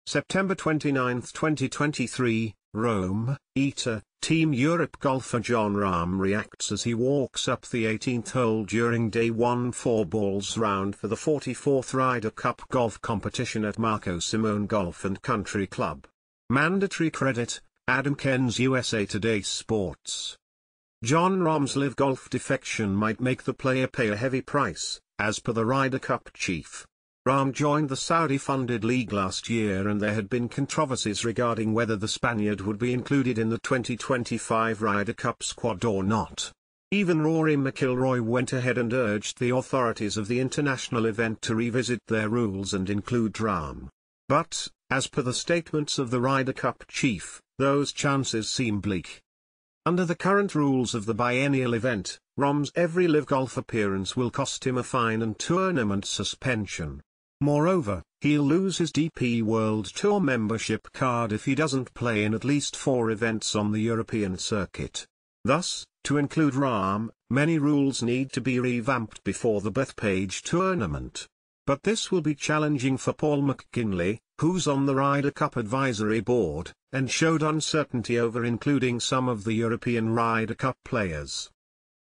September 29, 2023, Rome, ITA, Team Europe golfer Jon Rahms reacts as he walks up the 18th hole during day 1 4-balls round for the 44th Ryder Cup golf competition at Marco Simone Golf and Country Club. Mandatory credit, Adam Ken's USA Today Sports. Jon Rahms' live golf defection might make the player pay a heavy price, as per the Ryder Cup chief. Rahms joined the Saudi-funded league last year and there had been controversies regarding whether the Spaniard would be included in the 2025 Ryder Cup squad or not. Even Rory McIlroy went ahead and urged the authorities of the international event to revisit their rules and include Rahms. But, as per the statements of the Ryder Cup chief, those chances seem bleak. Under the current rules of the biennial event, Rahms' every live golf appearance will cost him a fine and tournament suspension. Moreover, he'll lose his DP World Tour membership card if he doesn't play in at least 4 events on the European circuit. Thus, to include Rahms, many rules need to be revamped before the Bethpage tournament. But this will be challenging for Paul McKinley, who's on the Ryder Cup advisory board, and showed uncertainty over including some of the European Ryder Cup players.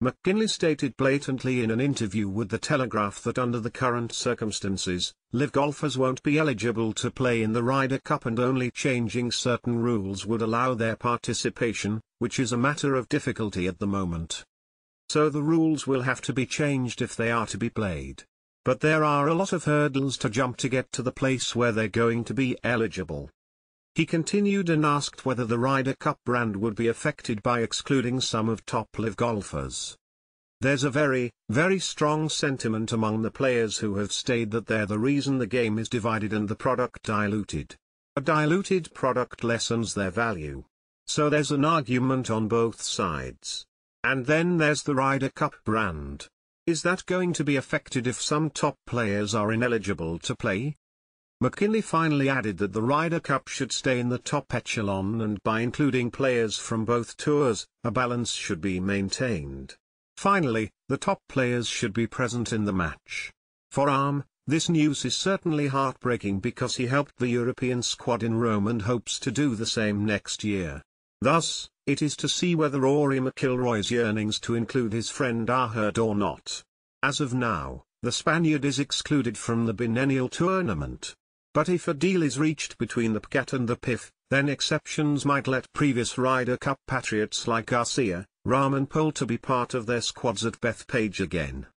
McKinley stated blatantly in an interview with The Telegraph that under the current circumstances, live golfers won't be eligible to play in the Ryder Cup and only changing certain rules would allow their participation, which is a matter of difficulty at the moment. So the rules will have to be changed if they are to be played. But there are a lot of hurdles to jump to get to the place where they're going to be eligible. He continued and asked whether the Ryder Cup brand would be affected by excluding some of top live golfers. There's a very, very strong sentiment among the players who have stated that they're the reason the game is divided and the product diluted. A diluted product lessens their value. So there's an argument on both sides. And then there's the Ryder Cup brand. Is that going to be affected if some top players are ineligible to play? McKinley finally added that the Ryder Cup should stay in the top echelon and by including players from both tours, a balance should be maintained. Finally, the top players should be present in the match. For Rahms, this news is certainly heartbreaking because he helped the European squad in Rome and hopes to do the same next year. Thus, it is to see whether Rory McIlroy's yearnings to include his friend are heard or not. As of now, the Spaniard is excluded from the biennial tournament. But if a deal is reached between the PGAT and the PIF, then exceptions might let previous Ryder Cup patriots like Garcia, Rahms and Poulter be part of their squads at Bethpage again.